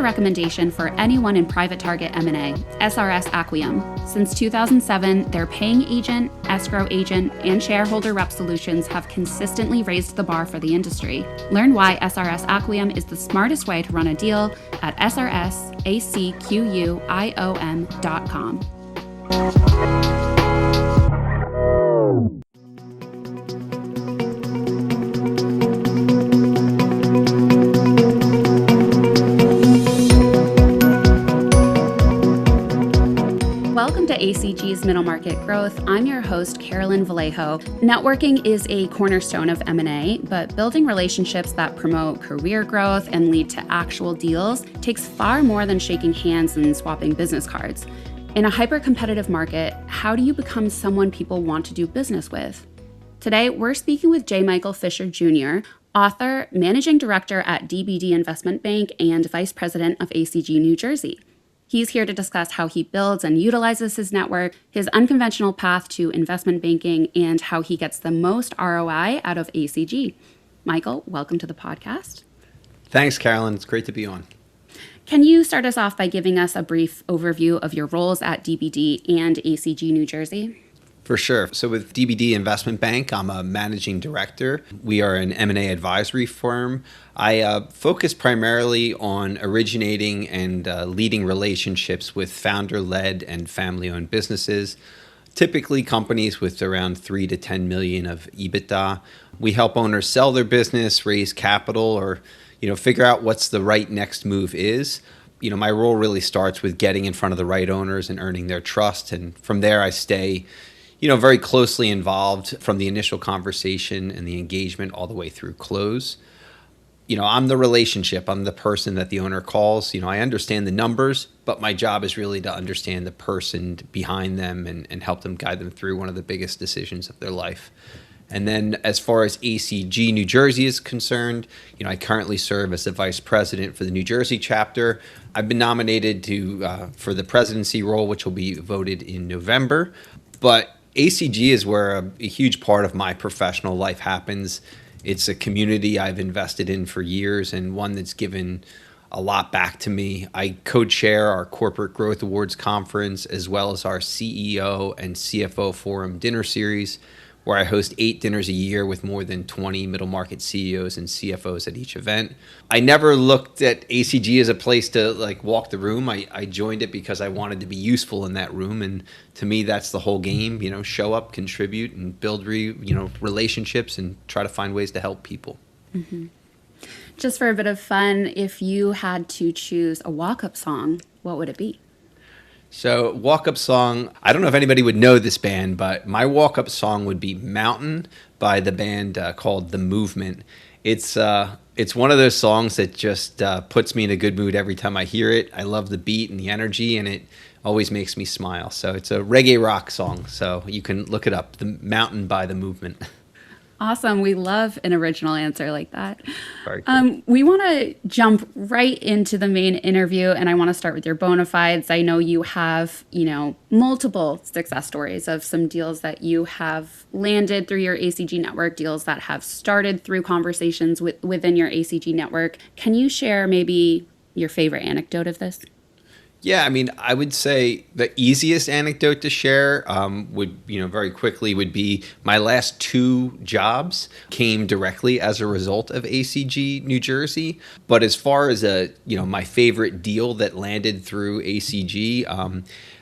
recommendation for anyone in private target M&A, SRS Acquiom. Since 2007, their paying agent, escrow agent, and shareholder rep solutions have consistently raised the bar for the industry. Learn why SRS Acquiom is the smartest way to run a deal at srsacquiom.com. Welcome to ACG's Middle Market Growth. I'm your host, Carolyn Vallejo. Networking is a cornerstone of M&A, but building relationships that promote career growth and lead to actual deals takes far more than shaking hands and swapping business cards. In a hyper-competitive market, how do you become someone people want to do business with? Today, we're speaking with J. Michael Fischer Jr., author, managing director at DBD Investment Bank, and vice president of ACG New Jersey. He's here to discuss how he builds and utilizes his network, his unconventional path to investment banking, and how he gets the most ROI out of ACG. Michael, welcome to the podcast. Thanks, Carolyn. It's great to be on. Can you start us off by giving us a brief overview of your roles at DBD and ACG New Jersey? For sure. So with DBD Investment Bank, I'm a managing director. We are an M&A advisory firm. I focus primarily on originating and leading relationships with founder-led and family-owned businesses, typically companies with around 3 to 10 million of EBITDA. We help owners sell their business, raise capital, or figure out what's the right next move is. My role really starts with getting in front of the right owners and earning their trust. And from there, I stay, very closely involved from the initial conversation and the engagement all the way through close. I'm the relationship. I'm the person that the owner calls. I understand the numbers, but my job is really to understand the person behind them and help them guide them through one of the biggest decisions of their life. And then as far as ACG New Jersey is concerned, I currently serve as the vice president for the New Jersey chapter. I've been nominated for the presidency role, which will be voted in November. But ACG is where a huge part of my professional life happens. It's a community I've invested in for years and one that's given a lot back to me. I co-chair our Corporate Growth Awards Conference as well as our CEO and CFO Forum dinner series, where I host 8 dinners a year with more than 20 middle market CEOs and CFOs at each event. I never looked at ACG as a place to walk the room. I joined it because I wanted to be useful in that room. And to me, that's the whole game, show up, contribute, and build relationships and try to find ways to help people. Mm-hmm. Just for a bit of fun, if you had to choose a walk-up song, what would it be? So walk-up song, I don't know if anybody would know this band, but my walk-up song would be Mountain by the band called The Movement. It's one of those songs that just puts me in a good mood every time I hear it. I love the beat and the energy, and it always makes me smile. So it's a reggae rock song, so you can look it up, The Mountain by The Movement. Awesome. We love an original answer like that. Very cool. We want to jump right into the main interview, and I want to start with your bona fides. I know you have, multiple success stories of some deals that you have landed through your ACG network, deals that have started through conversations within your ACG network. Can you share maybe your favorite anecdote of this? Yeah, I would say the easiest anecdote to share would be my last 2 jobs came directly as a result of ACG New Jersey. But as far as my favorite deal that landed through ACG,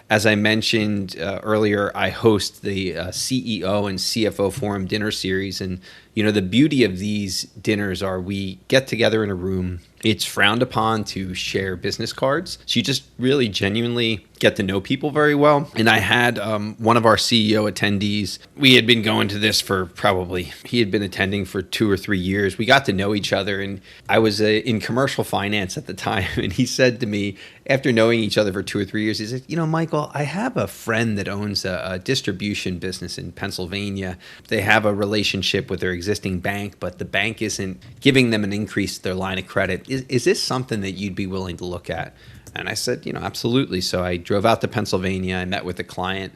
as I mentioned earlier, I host the CEO and CFO Forum dinner series. And, the beauty of these dinners are we get together in a room. It's frowned upon to share business cards. So you just really genuinely get to know people very well. And I had one of our CEO attendees. We had been going to this he had been attending for 2 or 3 years. We got to know each other. And I was in commercial finance at the time. And he said to me, after knowing each other for 2 or 3 years, he said, Michael, I have a friend that owns a distribution business in Pennsylvania. They have a relationship with their existing bank, but the bank isn't giving them an increase to their line of credit. Is this something that you'd be willing to look at? And I said, absolutely. So I drove out to Pennsylvania. I met with the client.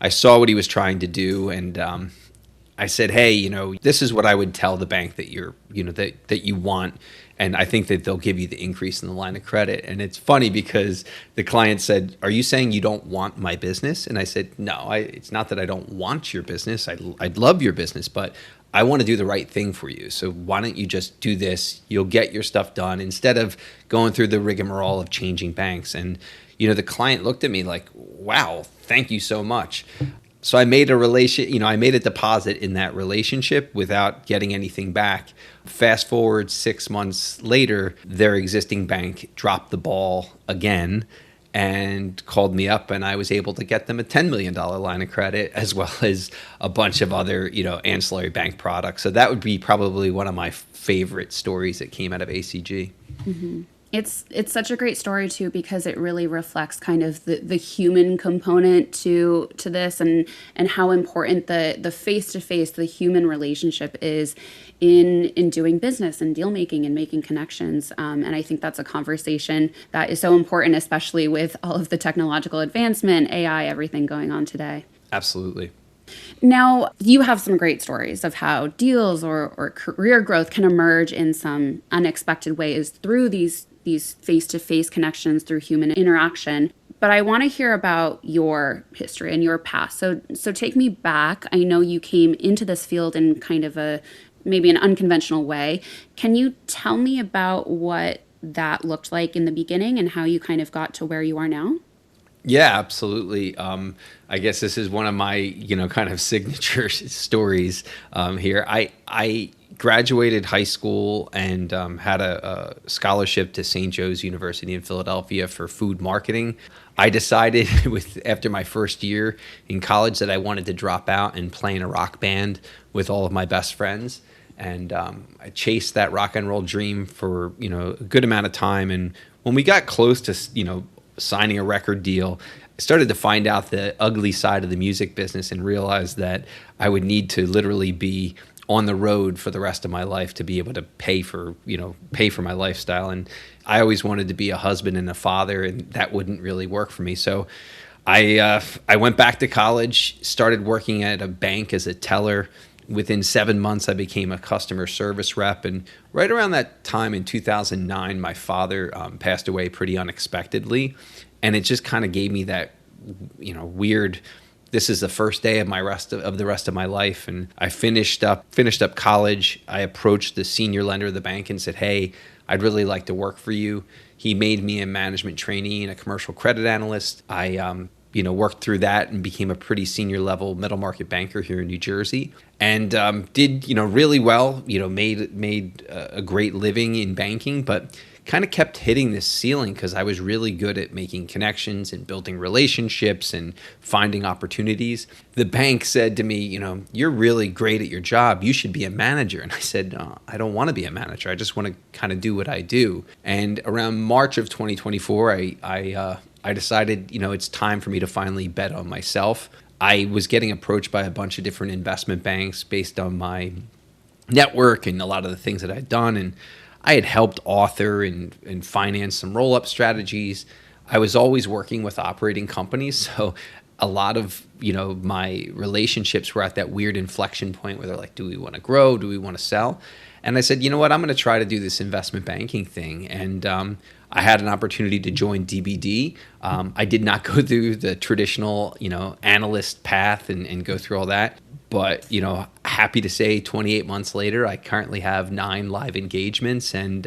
I saw what he was trying to do, and I said, hey, this is what I would tell the bank that that you want. And I think that they'll give you the increase in the line of credit. And it's funny because the client said, are you saying you don't want my business? And I said, no, it's not that I don't want your business. I'd love your business, but I want to do the right thing for you. So why don't you just do this? You'll get your stuff done instead of going through the rigmarole of changing banks. And, the client looked at me like, wow, thank you so much. So I made I made a deposit in that relationship without getting anything back. Fast forward 6 months later, their existing bank dropped the ball again and called me up, and I was able to get them a $10 million line of credit as well as a bunch of other, ancillary bank products. So that would be probably one of my favorite stories that came out of ACG. Mm-hmm. It's such a great story too, because it really reflects kind of the human component to this and how important the face-to-face, the human relationship is in doing business and deal making and making connections. And I think that's a conversation that is so important, especially with all of the technological advancement, AI, everything going on today. Absolutely. Now, you have some great stories of how deals or career growth can emerge in some unexpected ways through these face-to-face connections, through human interaction. But I want to hear about your history and your past. So take me back. I know you came into this field in kind of maybe an unconventional way. Can you tell me about what that looked like in the beginning and how you kind of got to where you are now? Yeah, absolutely. I guess this is one of my, kind of signature stories here. I graduated high school and had a scholarship to St. Joe's University in Philadelphia for food marketing. I decided after my first year in college that I wanted to drop out and play in a rock band with all of my best friends. And I chased that rock and roll dream for, a good amount of time. And when we got close to, signing a record deal, I started to find out the ugly side of the music business and realized that I would need to literally be on the road for the rest of my life to be able to pay for my lifestyle. And I always wanted to be a husband and a father, and that wouldn't really work for me. So I went back to college, started working at a bank as a teller. Within 7 months, I became a customer service rep. And right around that time in 2009, my father passed away pretty unexpectedly. And it just kind of gave me that, weird, this is the first day of the rest of my life. And I finished up college. I approached the senior lender of the bank and said, hey, I'd really like to work for you. He made me a management trainee and a commercial credit analyst. I worked through that and became a pretty senior level middle market banker here in New Jersey, and did really well. Made a great living in banking, but kind of kept hitting this ceiling because I was really good at making connections and building relationships and finding opportunities. The bank said to me, you're really great at your job. You should be a manager. And I said, no, I don't want to be a manager. I just want to kind of do what I do. And around March of 2024, I decided, it's time for me to finally bet on myself. I was getting approached by a bunch of different investment banks based on my network and a lot of the things that I'd done. And I had helped author and finance some roll-up strategies. I was always working with operating companies. So a lot of, my relationships were at that weird inflection point where they're like, do we want to grow? Do we want to sell? And I said, you know what, I'm going to try to do this investment banking thing. And I had an opportunity to join DBD. I did not go through the traditional, analyst path and go through all that. But, happy to say 28 months later, I currently have 9 live engagements. And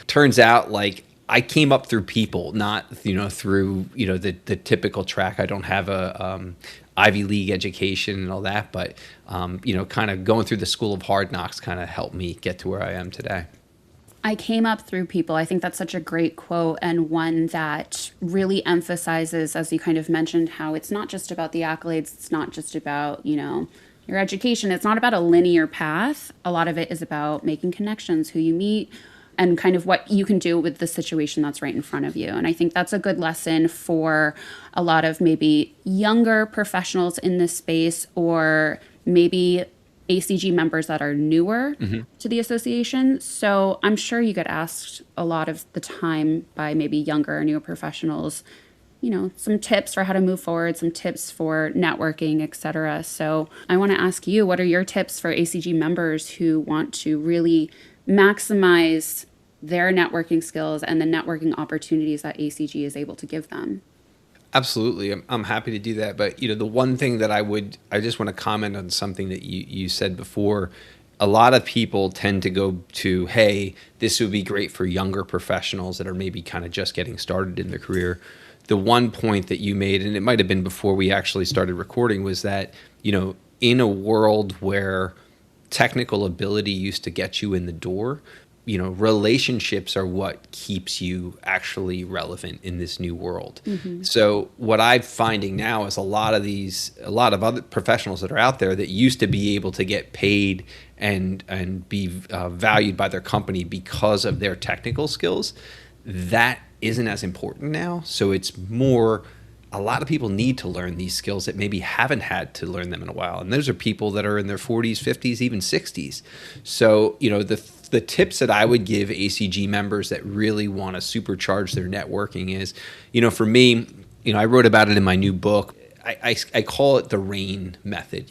turns out like I came up through people, not, through, the typical track. I don't have a Ivy League education and all that. But, kind of going through the school of hard knocks kind of helped me get to where I am today. I came up through people. I think that's such a great quote, and one that really emphasizes, as you kind of mentioned, how it's not just about the accolades. It's not just about, your education. It's not about a linear path. A lot of it is about making connections, who you meet, and kind of what you can do with the situation that's right in front of you. And I think that's a good lesson for a lot of maybe younger professionals in this space, or maybe ACG members that are newer to the association. So I'm sure you get asked a lot of the time by maybe younger or newer professionals, some tips for how to move forward, some tips for networking, etc. So I want to ask you, what are your tips for ACG members who want to really maximize their networking skills and the networking opportunities that ACG is able to give them? Absolutely. I'm happy to do that. But, the one thing that I just want to comment on something that you said before. A lot of people tend to go to, hey, this would be great for younger professionals that are maybe kind of just getting started in their career. The one point that you made, and it might have been before we actually started recording, was that, in a world where technical ability used to get you in the door, relationships are what keeps you actually relevant in this new world. Mm-hmm. So what I'm finding now is a lot of other professionals that are out there that used to be able to get paid and be valued by their company because of their technical skills, that isn't as important now. So it's more, a lot of people need to learn these skills that maybe haven't had to learn them in a while. And those are people that are in their 40s, 50s, even 60s. So, the tips that I would give ACG members that really want to supercharge their networking is, for me, I wrote about it in my new book. I call it the RAIN method,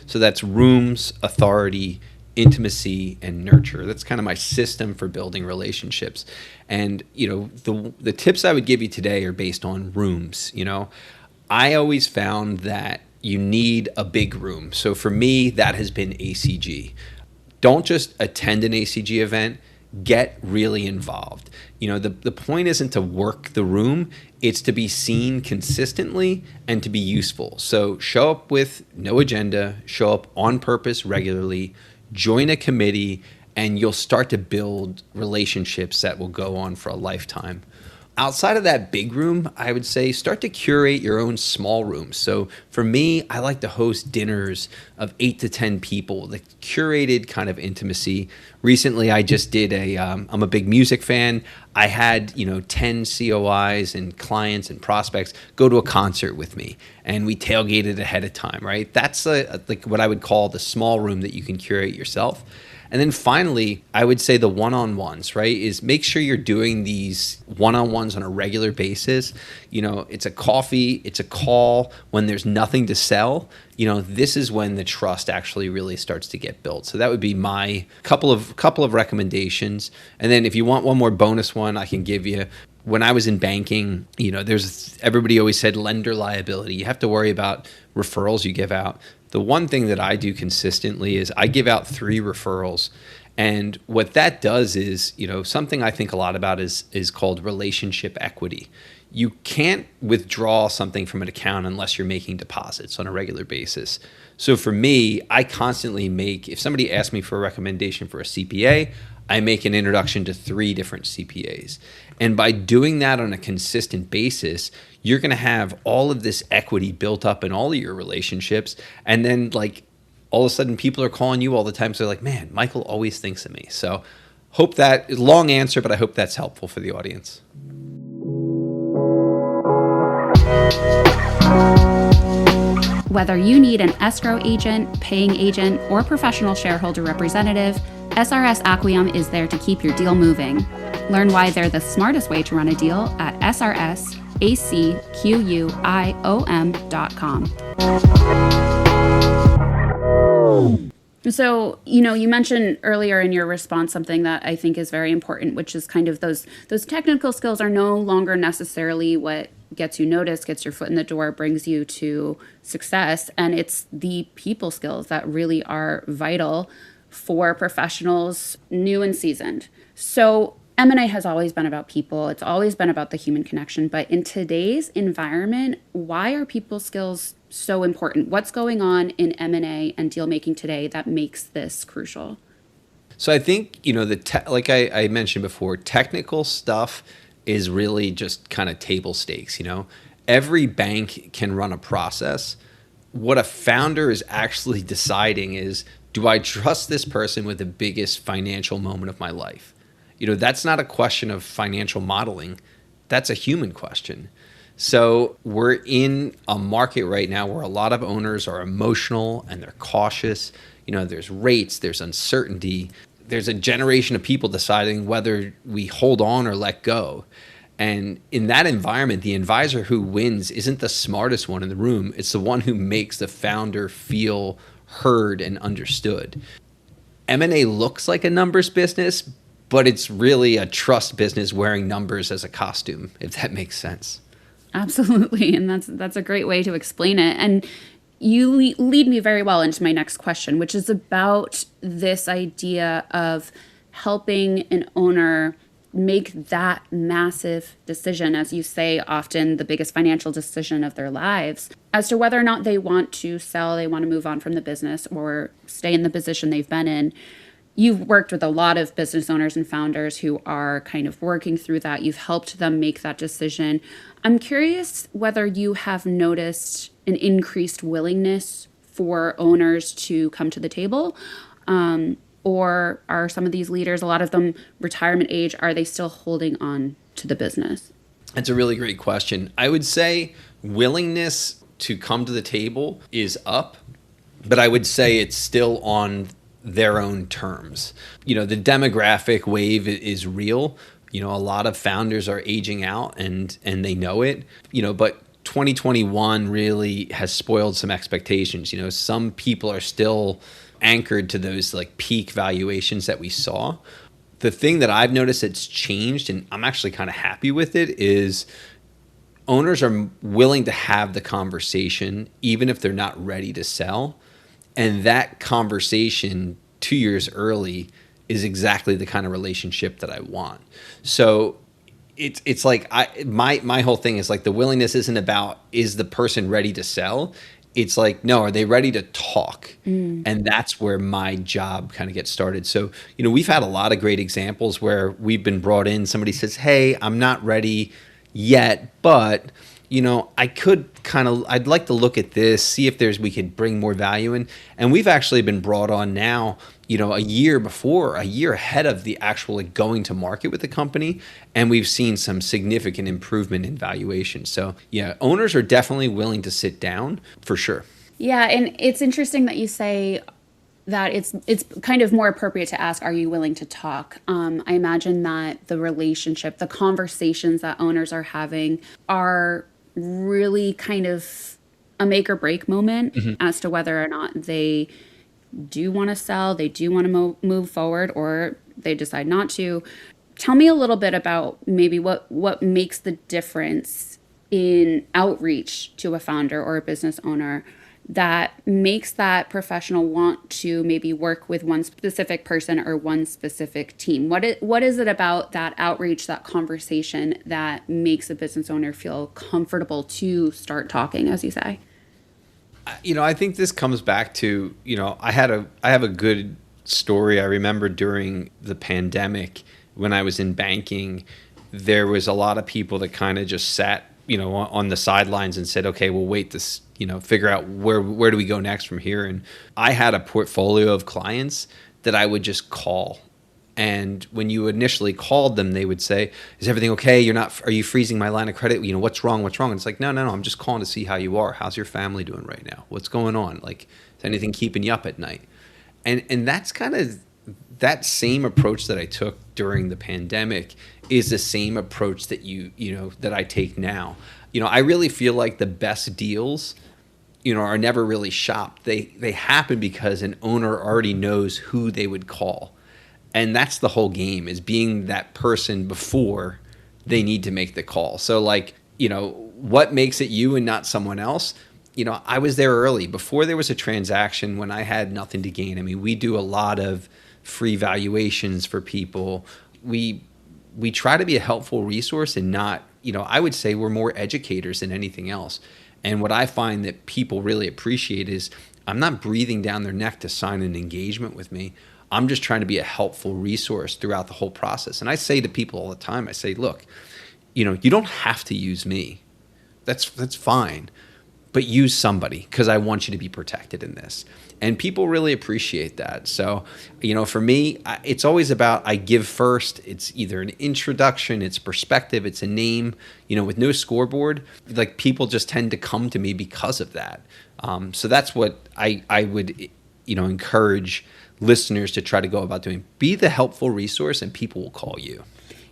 So that's rooms, authority, intimacy, and nurture. That's kind of my system for building relationships. And, the tips I would give you today are based on rooms. I always found that you need a big room. So for me, that has been ACG. Don't just attend an ACG event, get really involved. The point isn't to work the room, it's to be seen consistently and to be useful. So show up with no agenda, show up on purpose regularly, join a committee, and you'll start to build relationships that will go on for a lifetime. Outside of that big room, I would say start to curate your own small rooms. So for me, I like to host dinners of 8 to 10 people, the curated kind of intimacy. Recently, I just did I'm a big music fan. I had, 10 COIs and clients and prospects go to a concert with me, and we tailgated ahead of time, right? That's like what I would call the small room that you can curate yourself. And then finally, I would say the one-on-ones, right, is make sure you're doing these one-on-ones on a regular basis. It's a coffee, it's a call when there's nothing to sell. This is when the trust actually really starts to get built. So that would be my couple of recommendations. And then if you want one more bonus one, I can give you. When I was in banking, everybody always said lender liability. You have to worry about referrals you give out. The one thing that I do consistently is I give out 3 referrals. And what that does is, something I think a lot about is called relationship equity. You can't withdraw something from an account unless you're making deposits on a regular basis. So for me, I constantly if somebody asks me for a recommendation for a CPA, I make an introduction to 3 different CPAs. And by doing that on a consistent basis, you're going to have all of this equity built up in all of your relationships. And then all of a sudden people are calling you all the time. So they're like, man, Michael always thinks of me. So hope that, long answer, but I hope that's helpful for the audience. Whether you need an escrow agent, paying agent, or professional shareholder representative, SRS Acquiom is there to keep your deal moving. Learn why they're the smartest way to run a deal at srsacquiom.com. So, you mentioned earlier in your response something that I think is very important, which is kind of those technical skills are no longer necessarily what gets you noticed, gets your foot in the door, brings you to success. And it's the people skills that really are vital for professionals new and seasoned. So M&A has always been about people. It's always been about the human connection. But in today's environment, why are people skills so important? What's going on in M&A and deal making today that makes this crucial? So I think, like I mentioned before, technical stuff is really just kind of table stakes. Every bank can run a process. What a founder is actually deciding is, do I trust this person with the biggest financial moment of my life? That's not a question of financial modeling. That's a human question. So we're in a market right now where a lot of owners are emotional and they're cautious. There's rates, there's uncertainty. There's a generation of people deciding whether we hold on or let go. And in that environment, the advisor who wins isn't the smartest one in the room. It's the one who makes the founder feel heard and understood. M&A looks like a numbers business, but it's really a trust business wearing numbers as a costume, if that makes sense. Absolutely. And that's a great way to explain it. And you lead me very well into my next question, which is about this idea of helping an owner make that massive decision, as you say, often the biggest financial decision of their lives, as to whether or not they want to sell, they want to move on from the business, or stay in the position they've been in. You've worked with a lot of business owners and founders who are kind of working through that. You've helped them make that decision. I'm curious whether you have noticed an increased willingness for owners to come to the table, or are some of these leaders, a lot of them retirement age, are they still holding on to the business? That's a really great question. I would say willingness to come to the table is up, but I would say it's still on their own terms. The demographic wave is real. A lot of founders are aging out and they know it, but 2021 really has spoiled some expectations. Some people are still anchored to those like peak valuations that we saw. The thing that I've noticed that's changed, and I'm actually kind of happy with it, is owners are willing to have the conversation even if they're not ready to sell. And that conversation 2 years early is exactly the kind of relationship that I want. So it's like my whole thing is like the willingness isn't about is the person ready to sell? It's like, no, are they ready to talk? And that's where my job kind of gets started. So, we've had a lot of great examples where we've been brought in. Somebody says, hey, I'm not ready yet, but, I'd like to look at this, see if we could bring more value in. And we've actually been brought on now, a year ahead of the actual going to market with the company. And we've seen some significant improvement in valuation. So yeah, owners are definitely willing to sit down for sure. Yeah. And it's interesting that you say that it's kind of more appropriate to ask, are you willing to talk? I imagine that the relationship, the conversations that owners are having are really kind of a make or break moment as to whether or not they do want to sell, they do want to move forward, or they decide not to. Tell me a little bit about maybe what makes the difference in outreach to a founder or a business owner that makes that professional want to maybe work with one specific person or one specific team. What is it about that outreach, that conversation, that makes a business owner feel comfortable to start talking, as you say? I think this comes back to, I have a good story. I remember during the pandemic when I was in banking, there was a lot of people that kind of just sat, on the sidelines and said, okay, we'll wait this, figure out where do we go next from here. And I had a portfolio of clients that I would just call. And when you initially called them, they would say, is everything okay? Are you freezing my line of credit? What's wrong? And it's like, no, I'm just calling to see how you are. How's your family doing right now? What's going on? Like, is anything keeping you up at night? And that's kind of that same approach that I took during the pandemic is the same approach that that I take now. I really feel like the best deals, are never really shopped. They happen because an owner already knows who they would call. And that's the whole game, is being that person before they need to make the call. So what makes it you and not someone else? I was there early before there was a transaction when I had nothing to gain. I mean, we do a lot of free valuations for people. We try to be a helpful resource and not, I would say we're more educators than anything else. And what I find that people really appreciate is I'm not breathing down their neck to sign an engagement with me. I'm just trying to be a helpful resource throughout the whole process. And I say to people all the time, I say, look, you don't have to use me. That's fine. But use somebody, because I want you to be protected in this. And people really appreciate that. So, for me, it's always about I give first. It's either an introduction, it's perspective, it's a name, with no scoreboard. Like, people just tend to come to me because of that. So that's what I would, encourage listeners to try to go about doing. Be the helpful resource and people will call you.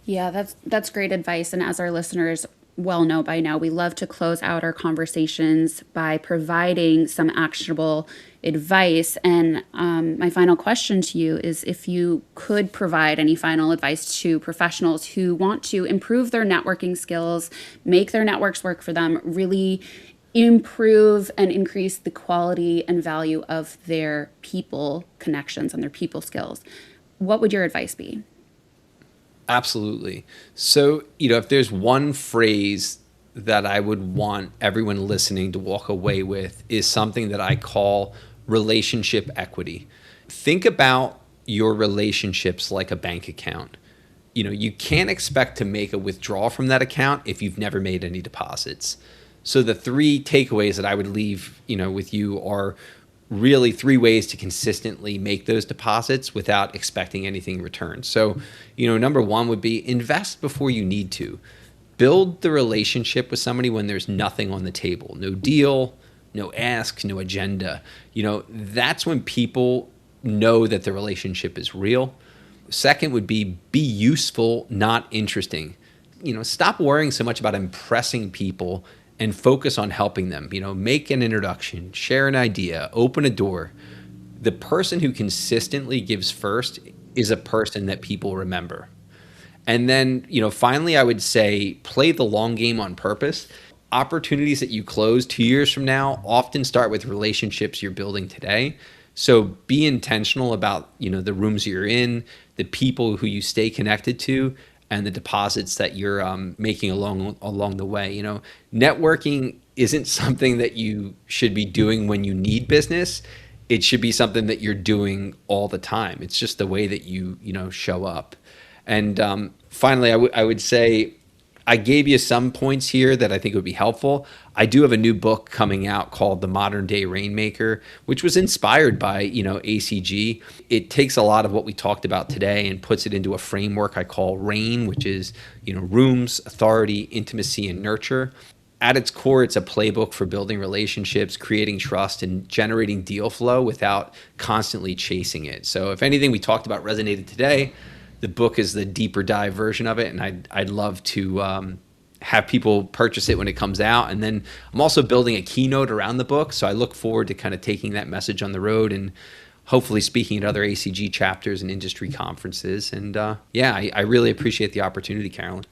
Yeah, that's great advice. And as our listeners well know by now, we love to close out our conversations by providing some actionable advice. And my final question to you is if you could provide any final advice to professionals who want to improve their networking skills, make their networks work for them, really improve and increase the quality and value of their people connections and their people skills, what would your advice be? Absolutely. So, if there's one phrase that I would want everyone listening to walk away with is something that I call relationship equity. Think about your relationships like a bank account. You can't expect to make a withdrawal from that account if you've never made any deposits. So the three takeaways that I would leave, with you are really three ways to consistently make those deposits without expecting anything in return. So, number one would be invest before you need to. Build the relationship with somebody when there's nothing on the table, no deal, no ask, no agenda. That's when people know that the relationship is real. Second would be useful, not interesting. Stop worrying so much about impressing people and focus on helping them. Make an introduction, share an idea, open a door. The person who consistently gives first is a person that people remember. And then, finally, I would say play the long game on purpose. Opportunities that you close 2 years from now often start with relationships you're building today. So be intentional about, the rooms you're in, the people who you stay connected to, and the deposits that you're making along the way. Networking isn't something that you should be doing when you need business. It should be something that you're doing all the time. It's just the way that you show up. And finally, I would say I gave you some points here that I think would be helpful. I do have a new book coming out called The Modern Day Rainmaker, which was inspired by, ACG. It takes a lot of what we talked about today and puts it into a framework I call RAIN, which is, rooms, authority, intimacy, and nurture. At its core, it's a playbook for building relationships, creating trust, and generating deal flow without constantly chasing it. So if anything we talked about resonated today, the book is the deeper dive version of it, and I'd love to have people purchase it when it comes out. And then I'm also building a keynote around the book, so I look forward to kind of taking that message on the road and hopefully speaking at other ACG chapters and industry conferences. And I really appreciate the opportunity, Carolyn.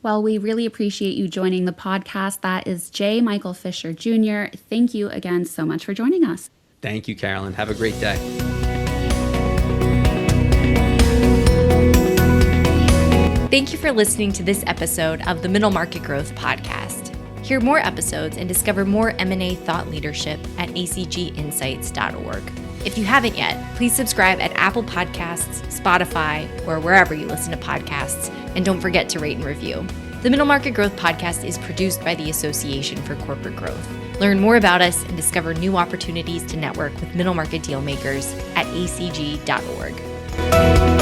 Well, we really appreciate you joining the podcast. That is J. Michael Fischer Jr. Thank you again so much for joining us. Thank you, Carolyn. Have a great day. Thank you for listening to this episode of the Middle Market Growth Podcast. Hear more episodes and discover more M&A thought leadership at acginsights.org. If you haven't yet, please subscribe at Apple Podcasts, Spotify, or wherever you listen to podcasts, and don't forget to rate and review. The Middle Market Growth Podcast is produced by the Association for Corporate Growth. Learn more about us and discover new opportunities to network with middle market deal makers at acg.org.